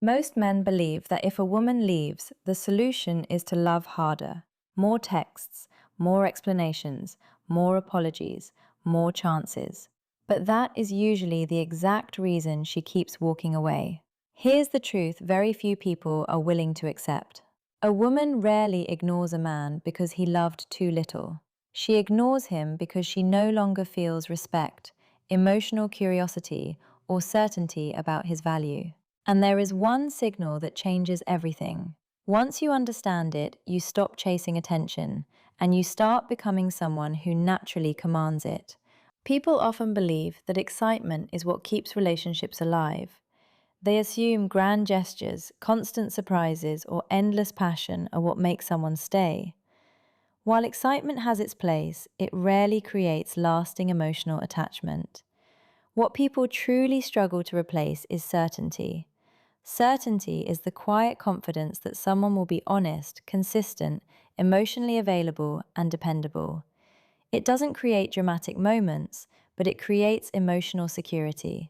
Most men believe that if a woman leaves, the solution is to love harder. More texts, more explanations, more apologies, more chances. But that is usually the exact reason she keeps walking away. Here's the truth very few people are willing to accept. A woman rarely ignores a man because he loved too little. She ignores him because she no longer feels respect, emotional curiosity, or certainty about his value. And there is one signal that changes everything. Once you understand it, you stop chasing attention, and you start becoming someone who naturally commands it. People often believe that excitement is what keeps relationships alive. They assume grand gestures, constant surprises, or endless passion are what make someone stay. While excitement has its place, it rarely creates lasting emotional attachment. What people truly struggle to replace is certainty. Certainty is the quiet confidence that someone will be honest, consistent, emotionally available, and dependable. It doesn't create dramatic moments, but it creates emotional security.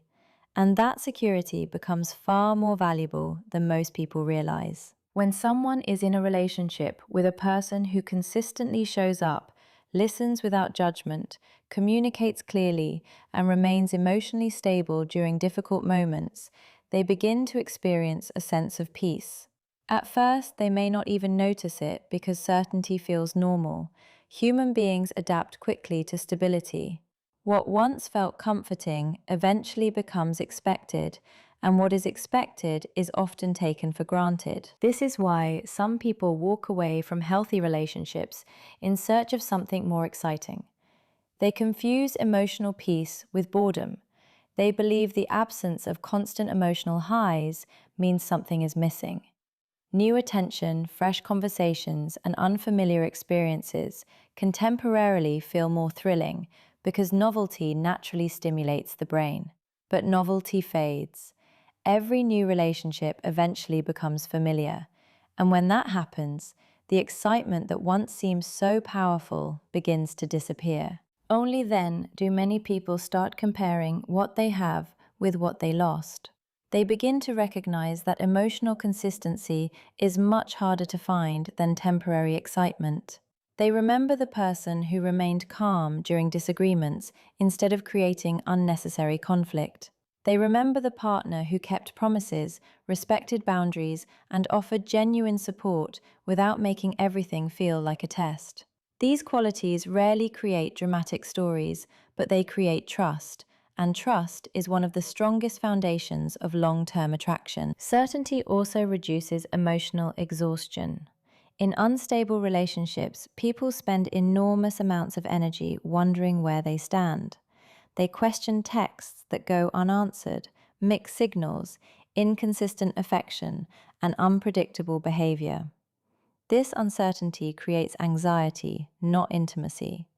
And that security becomes far more valuable than most people realize. When someone is in a relationship with a person who consistently shows up, listens without judgment, communicates clearly, and remains emotionally stable during difficult moments, they begin to experience a sense of peace. At first, they may not even notice it because certainty feels normal. Human beings adapt quickly to stability. What once felt comforting eventually becomes expected, and what is expected is often taken for granted. This is why some people walk away from healthy relationships in search of something more exciting. They confuse emotional peace with boredom. They believe the absence of constant emotional highs means something is missing. New attention, fresh conversations, and unfamiliar experiences can temporarily feel more thrilling because novelty naturally stimulates the brain. But novelty fades. Every new relationship eventually becomes familiar, and when that happens, the excitement that once seemed so powerful begins to disappear. Only then do many people start comparing what they have with what they lost. They begin to recognize that emotional consistency is much harder to find than temporary excitement. They remember the person who remained calm during disagreements instead of creating unnecessary conflict. They remember the partner who kept promises, respected boundaries, and offered genuine support without making everything feel like a test. These qualities rarely create dramatic stories, but they create trust, and trust is one of the strongest foundations of long-term attraction. Certainty also reduces emotional exhaustion. In unstable relationships, people spend enormous amounts of energy wondering where they stand. They question texts that go unanswered, mixed signals, inconsistent affection, and unpredictable behavior. This uncertainty creates anxiety, not intimacy.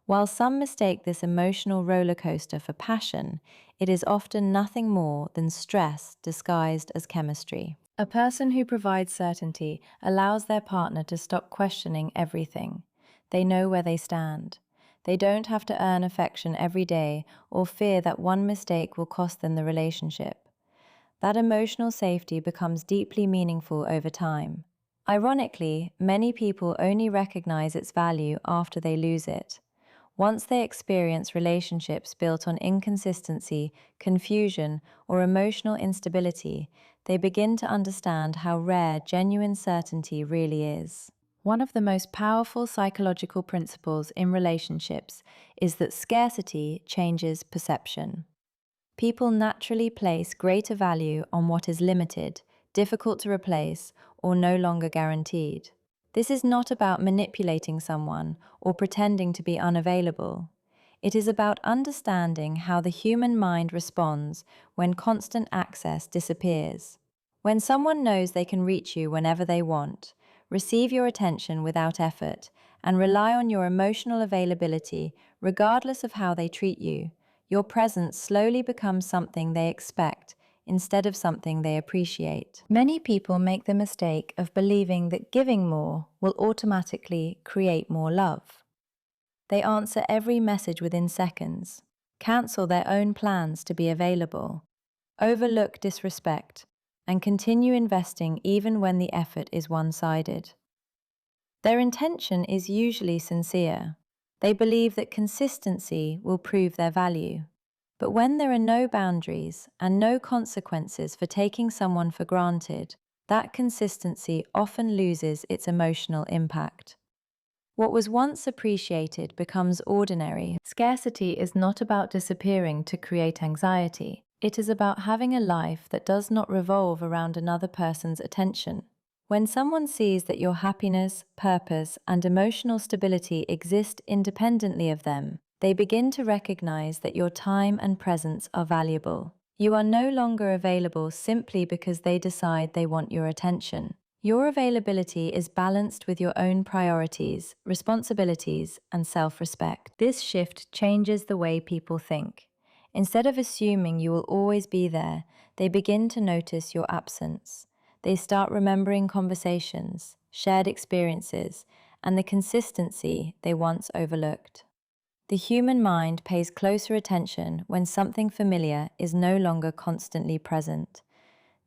While some mistake this emotional roller coaster for passion, it is often nothing more than stress disguised as chemistry. A person who provides certainty allows their partner to stop questioning everything. They know where they stand. They don't have to earn affection every day or fear that one mistake will cost them the relationship. That emotional safety becomes deeply meaningful over time. Ironically, many people only recognize its value after they lose it. Once they experience relationships built on inconsistency, confusion, or emotional instability, they begin to understand how rare genuine certainty really is. One of the most powerful psychological principles in relationships is that scarcity changes perception. People naturally place greater value on what is limited, difficult to replace, or no longer guaranteed. This is not about manipulating someone or pretending to be unavailable. It is about understanding how the human mind responds when constant access disappears. When someone knows they can reach you whenever they want, receive your attention without effort, and rely on your emotional availability regardless of how they treat you, your presence slowly becomes something they expect instead of something they appreciate. Many people make the mistake of believing that giving more will automatically create more love. They answer every message within seconds, cancel their own plans to be available, overlook disrespect, and continue investing even when the effort is one-sided. Their intention is usually sincere. They believe that consistency will prove their value. But when there are no boundaries and no consequences for taking someone for granted, that consistency often loses its emotional impact. What was once appreciated becomes ordinary. Scarcity is not about disappearing to create anxiety. It is about having a life that does not revolve around another person's attention. When someone sees that your happiness, purpose, and emotional stability exist independently of them, they begin to recognize that your time and presence are valuable. You are no longer available simply because they decide they want your attention. Your availability is balanced with your own priorities, responsibilities, and self-respect. This shift changes the way people think. Instead of assuming you will always be there, they begin to notice your absence. They start remembering conversations, shared experiences, and the consistency they once overlooked. The human mind pays closer attention when something familiar is no longer constantly present.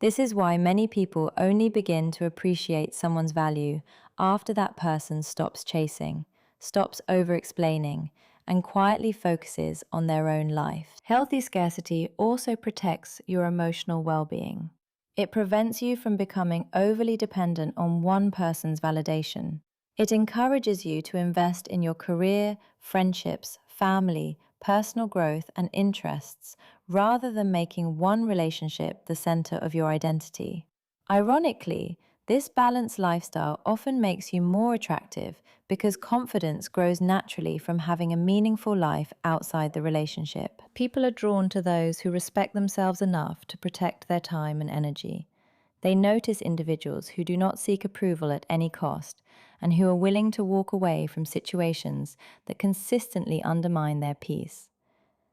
This is why many people only begin to appreciate someone's value after that person stops chasing, stops over-explaining, and quietly focuses on their own life. Healthy scarcity also protects your emotional well-being. It prevents you from becoming overly dependent on one person's validation. It encourages you to invest in your career, friendships, family, personal growth, and interests rather than making one relationship the center of your identity. Ironically, this balanced lifestyle often makes you more attractive because confidence grows naturally from having a meaningful life outside the relationship. People are drawn to those who respect themselves enough to protect their time and energy. They notice individuals who do not seek approval at any cost and who are willing to walk away from situations that consistently undermine their peace.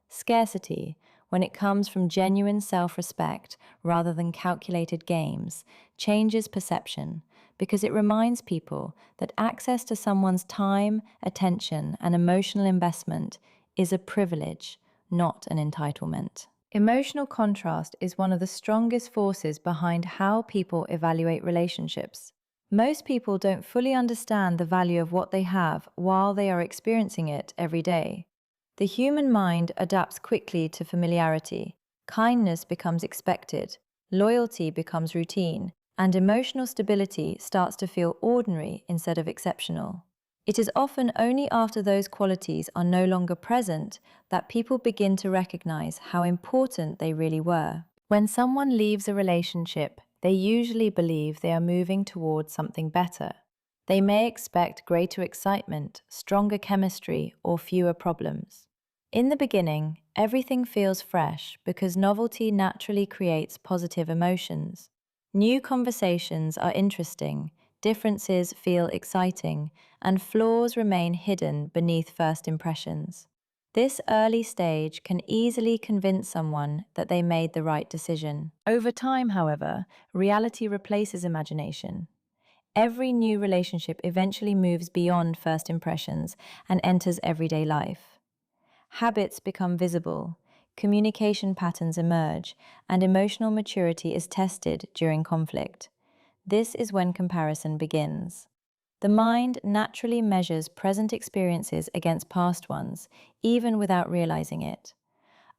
Scarcity, when it comes from genuine self-respect rather than calculated games, changes perception because it reminds people that access to someone's time, attention, and emotional investment is a privilege, not an entitlement. Emotional contrast is one of the strongest forces behind how people evaluate relationships. Most people don't fully understand the value of what they have while they are experiencing it every day. The human mind adapts quickly to familiarity. Kindness becomes expected, loyalty becomes routine, and emotional stability starts to feel ordinary instead of exceptional. It is often only after those qualities are no longer present that people begin to recognize how important they really were. When someone leaves a relationship, they usually believe they are moving towards something better. They may expect greater excitement, stronger chemistry, or fewer problems. In the beginning, everything feels fresh because novelty naturally creates positive emotions. New conversations are interesting, differences feel exciting, and flaws remain hidden beneath first impressions. This early stage can easily convince someone that they made the right decision. Over time, however, reality replaces imagination. Every new relationship eventually moves beyond first impressions and enters everyday life. Habits become visible, communication patterns emerge, and emotional maturity is tested during conflict. This is when comparison begins. The mind naturally measures present experiences against past ones, even without realizing it.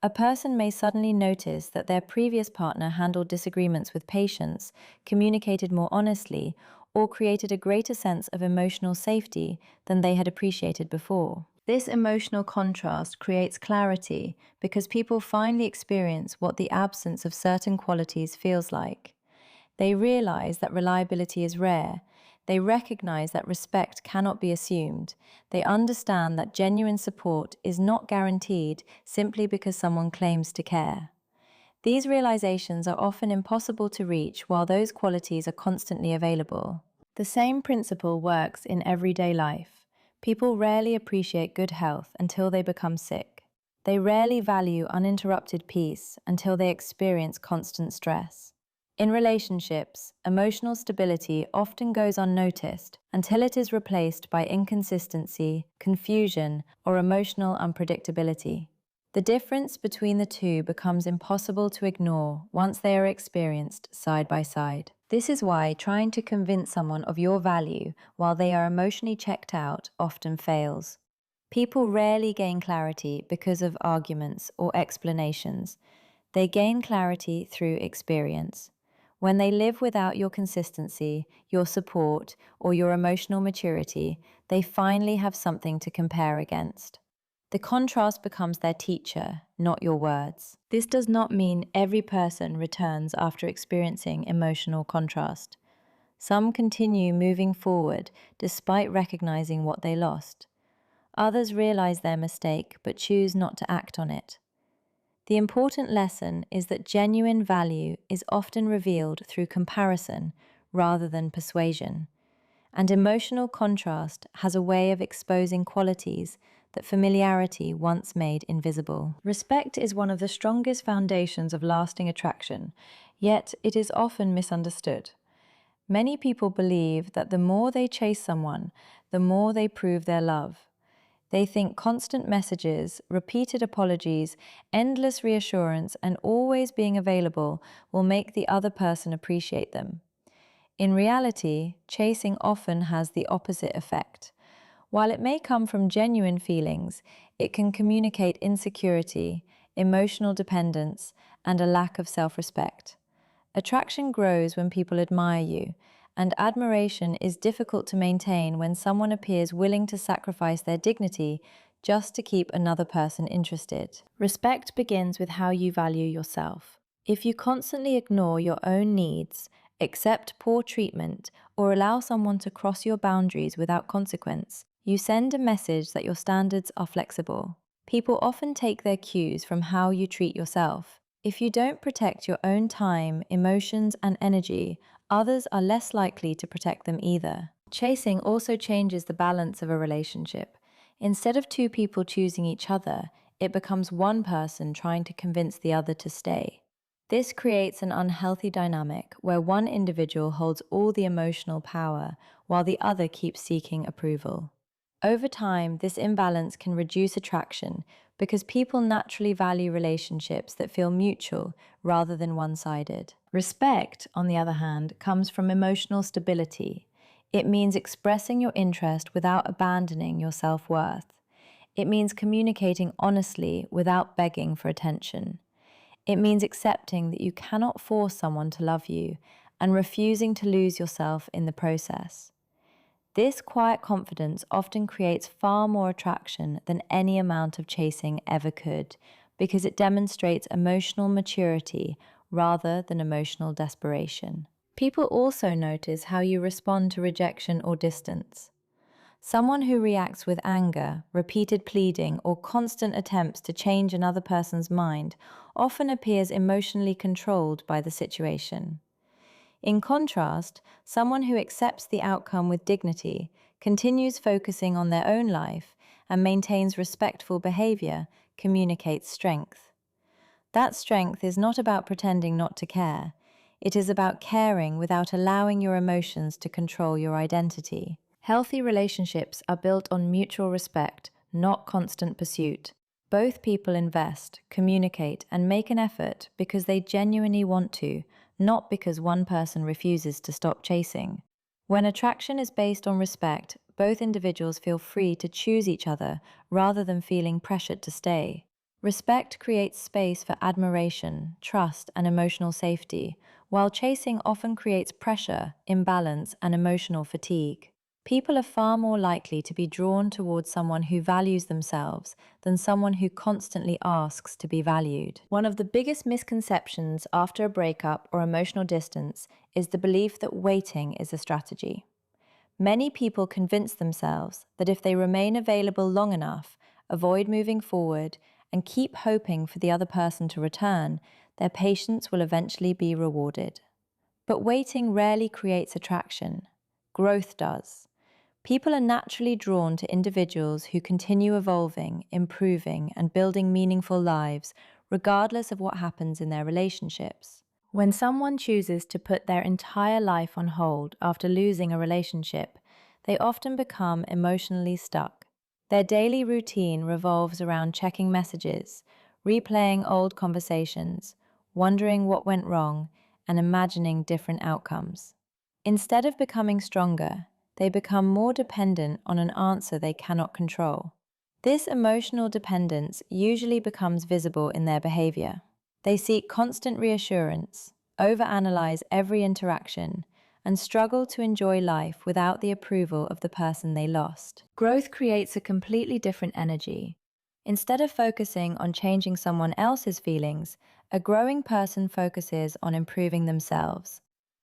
A person may suddenly notice that their previous partner handled disagreements with patience, communicated more honestly, or created a greater sense of emotional safety than they had appreciated before. This emotional contrast creates clarity because people finally experience what the absence of certain qualities feels like. They realize that reliability is rare. They recognize that respect cannot be assumed. They understand that genuine support is not guaranteed simply because someone claims to care. These realizations are often impossible to reach while those qualities are constantly available. The same principle works in everyday life. People rarely appreciate good health until they become sick. They rarely value uninterrupted peace until they experience constant stress. In relationships, emotional stability often goes unnoticed until it is replaced by inconsistency, confusion, or emotional unpredictability. The difference between the two becomes impossible to ignore once they are experienced side by side. This is why trying to convince someone of your value while they are emotionally checked out often fails. People rarely gain clarity because of arguments or explanations. They gain clarity through experience. When they live without your consistency, your support, or your emotional maturity, they finally have something to compare against. The contrast becomes their teacher, not your words. This does not mean every person returns after experiencing emotional contrast. Some continue moving forward despite recognizing what they lost. Others realize their mistake but choose not to act on it. The important lesson is that genuine value is often revealed through comparison rather than persuasion, and emotional contrast has a way of exposing qualities that familiarity once made invisible. Respect is one of the strongest foundations of lasting attraction, yet it is often misunderstood. Many people believe that the more they chase someone, the more they prove their love. They think constant messages, repeated apologies, endless reassurance, and always being available will make the other person appreciate them. In reality, chasing often has the opposite effect. While it may come from genuine feelings, it can communicate insecurity, emotional dependence, and a lack of self-respect. Attraction grows when people admire you, and admiration is difficult to maintain when someone appears willing to sacrifice their dignity just to keep another person interested. Respect begins with how you value yourself. If you constantly ignore your own needs, accept poor treatment, or allow someone to cross your boundaries without consequence, you send a message that your standards are flexible. People often take their cues from how you treat yourself. If you don't protect your own time, emotions, and energy, others are less likely to protect them either. Chasing also changes the balance of a relationship. Instead of two people choosing each other, it becomes one person trying to convince the other to stay. This creates an unhealthy dynamic where one individual holds all the emotional power while the other keeps seeking approval. Over time, this imbalance can reduce attraction because people naturally value relationships that feel mutual rather than one-sided. Respect, on the other hand, comes from emotional stability. It means expressing your interest without abandoning your self-worth. It means communicating honestly without begging for attention. It means accepting that you cannot force someone to love you and refusing to lose yourself in the process. This quiet confidence often creates far more attraction than any amount of chasing ever could, because it demonstrates emotional maturity rather than emotional desperation. People also notice how you respond to rejection or distance. Someone who reacts with anger, repeated pleading, or constant attempts to change another person's mind often appears emotionally controlled by the situation. In contrast, someone who accepts the outcome with dignity, continues focusing on their own life, and maintains respectful behavior, communicates strength. That strength is not about pretending not to care. It is about caring without allowing your emotions to control your identity. Healthy relationships are built on mutual respect, not constant pursuit. Both people invest, communicate, and make an effort because they genuinely want to, not because one person refuses to stop chasing. When attraction is based on respect, both individuals feel free to choose each other rather than feeling pressured to stay. Respect creates space for admiration, trust, and emotional safety, while chasing often creates pressure, imbalance, and emotional fatigue. People are far more likely to be drawn towards someone who values themselves than someone who constantly asks to be valued. One of the biggest misconceptions after a breakup or emotional distance is the belief that waiting is a strategy. Many people convince themselves that if they remain available long enough, avoid moving forward, and keep hoping for the other person to return, their patience will eventually be rewarded. But waiting rarely creates attraction. Growth does. People are naturally drawn to individuals who continue evolving, improving, and building meaningful lives, regardless of what happens in their relationships. When someone chooses to put their entire life on hold after losing a relationship, they often become emotionally stuck. Their daily routine revolves around checking messages, replaying old conversations, wondering what went wrong, and imagining different outcomes. Instead of becoming stronger, they become more dependent on an answer they cannot control. This emotional dependence usually becomes visible in their behavior. They seek constant reassurance, overanalyze every interaction, and struggle to enjoy life without the approval of the person they lost. Growth creates a completely different energy. Instead of focusing on changing someone else's feelings, a growing person focuses on improving themselves.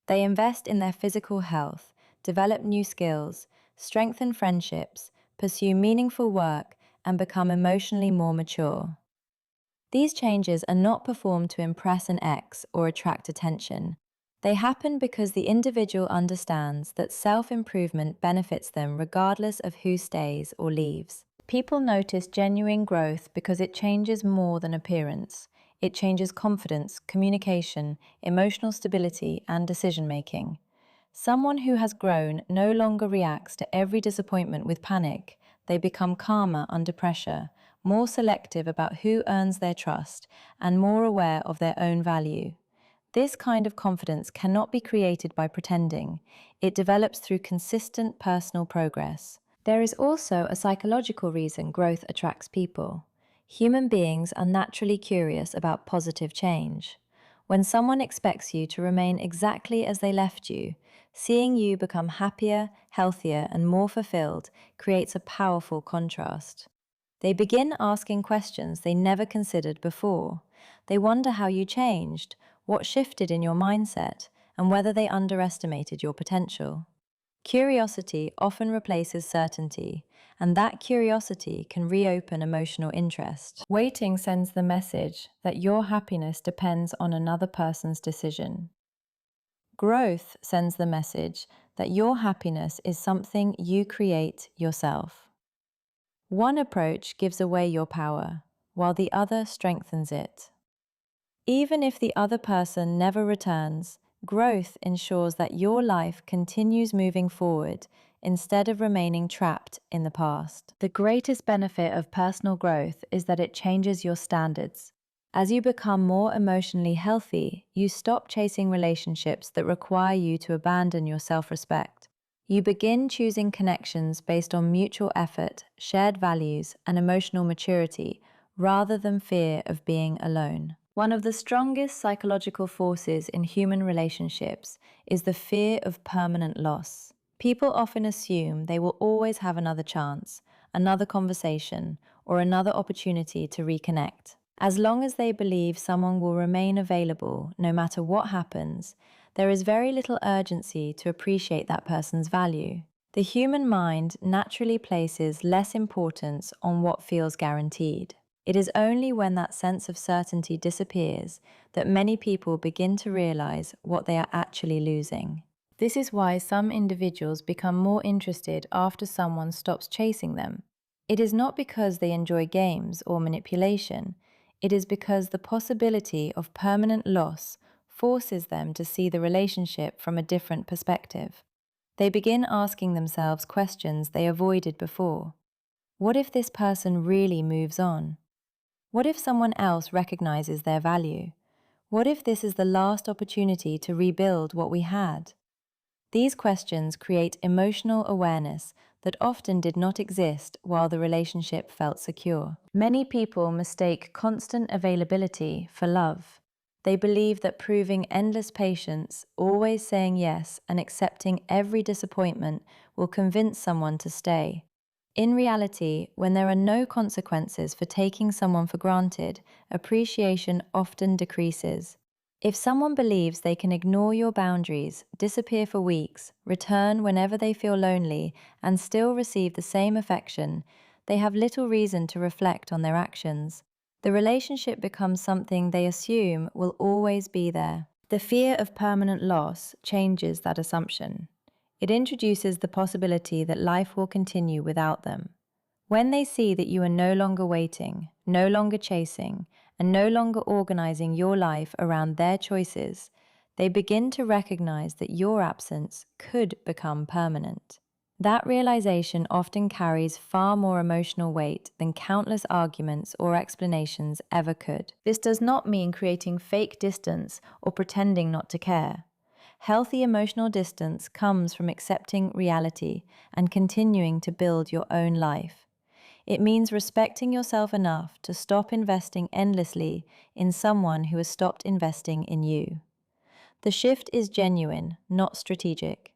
They invest in their physical health, develop new skills, strengthen friendships, pursue meaningful work, and become emotionally more mature. These changes are not performed to impress an ex or attract attention. They happen because the individual understands that self-improvement benefits them regardless of who stays or leaves. People notice genuine growth because it changes more than appearance. It changes confidence, communication, emotional stability, and decision-making. Someone who has grown no longer reacts to every disappointment with panic. They become calmer under pressure, more selective about who earns their trust, and more aware of their own value. This kind of confidence cannot be created by pretending. It develops through consistent personal progress. There is also a psychological reason growth attracts people. Human beings are naturally curious about positive change. When someone expects you to remain exactly as they left you, seeing you become happier, healthier, and more fulfilled creates a powerful contrast. They begin asking questions they never considered before. They wonder how you changed, what shifted in your mindset, and whether they underestimated your potential. Curiosity often replaces certainty, and that curiosity can reopen emotional interest. Waiting sends the message that your happiness depends on another person's decision. Growth sends the message that your happiness is something you create yourself. One approach gives away your power, while the other strengthens it. Even if the other person never returns, growth ensures that your life continues moving forward instead of remaining trapped in the past. The greatest benefit of personal growth is that it changes your standards. As you become more emotionally healthy, you stop chasing relationships that require you to abandon your self-respect. You begin choosing connections based on mutual effort, shared values, and emotional maturity, rather than fear of being alone. One of the strongest psychological forces in human relationships is the fear of permanent loss. People often assume they will always have another chance, another conversation, or another opportunity to reconnect. As long as they believe someone will remain available no matter what happens, there is very little urgency to appreciate that person's value. The human mind naturally places less importance on what feels guaranteed. It is only when that sense of certainty disappears that many people begin to realize what they are actually losing. This is why some individuals become more interested after someone stops chasing them. It is not because they enjoy games or manipulation. It is because the possibility of permanent loss forces them to see the relationship from a different perspective. They begin asking themselves questions they avoided before. What if this person really moves on? What if someone else recognizes their value? What if this is the last opportunity to rebuild what we had? These questions create emotional awareness that often did not exist while the relationship felt secure. Many people mistake constant availability for love. They believe that proving endless patience, always saying yes, and accepting every disappointment will convince someone to stay. In reality, when there are no consequences for taking someone for granted, appreciation often decreases. If someone believes they can ignore your boundaries, disappear for weeks, return whenever they feel lonely, and still receive the same affection, they have little reason to reflect on their actions. The relationship becomes something they assume will always be there. The fear of permanent loss changes that assumption. It introduces the possibility that life will continue without them. When they see that you are no longer waiting, no longer chasing, and no longer organizing your life around their choices, they begin to recognize that your absence could become permanent. That realization often carries far more emotional weight than countless arguments or explanations ever could. This does not mean creating fake distance or pretending not to care. Healthy emotional distance comes from accepting reality and continuing to build your own life. It means respecting yourself enough to stop investing endlessly in someone who has stopped investing in you. The shift is genuine, not strategic.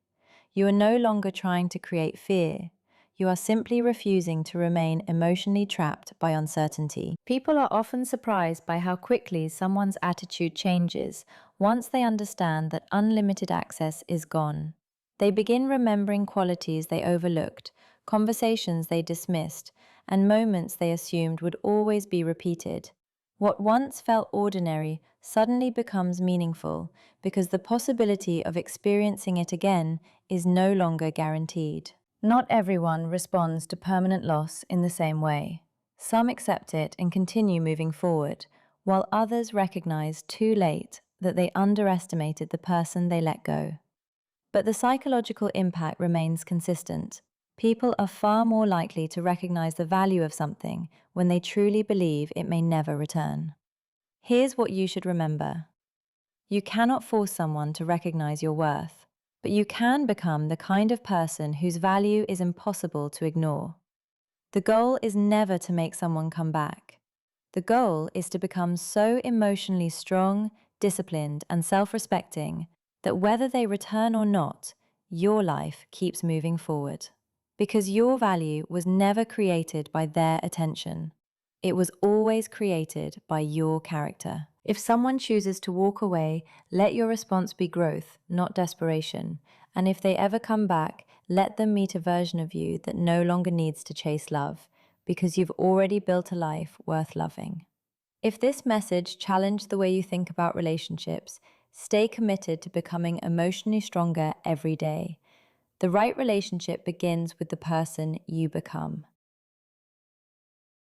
You are no longer trying to create fear. You are simply refusing to remain emotionally trapped by uncertainty. People are often surprised by how quickly someone's attitude changes once they understand that unlimited access is gone. They begin remembering qualities they overlooked, conversations they dismissed, and moments they assumed would always be repeated. What once felt ordinary suddenly becomes meaningful because the possibility of experiencing it again is no longer guaranteed. Not everyone responds to permanent loss in the same way. Some accept it and continue moving forward, while others recognize too late that they underestimated the person they let go. But the psychological impact remains consistent. People are far more likely to recognize the value of something when they truly believe it may never return. Here's what you should remember. You cannot force someone to recognize your worth, but you can become the kind of person whose value is impossible to ignore. The goal is never to make someone come back. The goal is to become so emotionally strong, disciplined, and self-respecting that whether they return or not, your life keeps moving forward. Because your value was never created by their attention. It was always created by your character. If someone chooses to walk away, let your response be growth, not desperation. And if they ever come back, let them meet a version of you that no longer needs to chase love, because you've already built a life worth loving. If this message challenged the way you think about relationships, stay committed to becoming emotionally stronger every day. The right relationship begins with the person you become.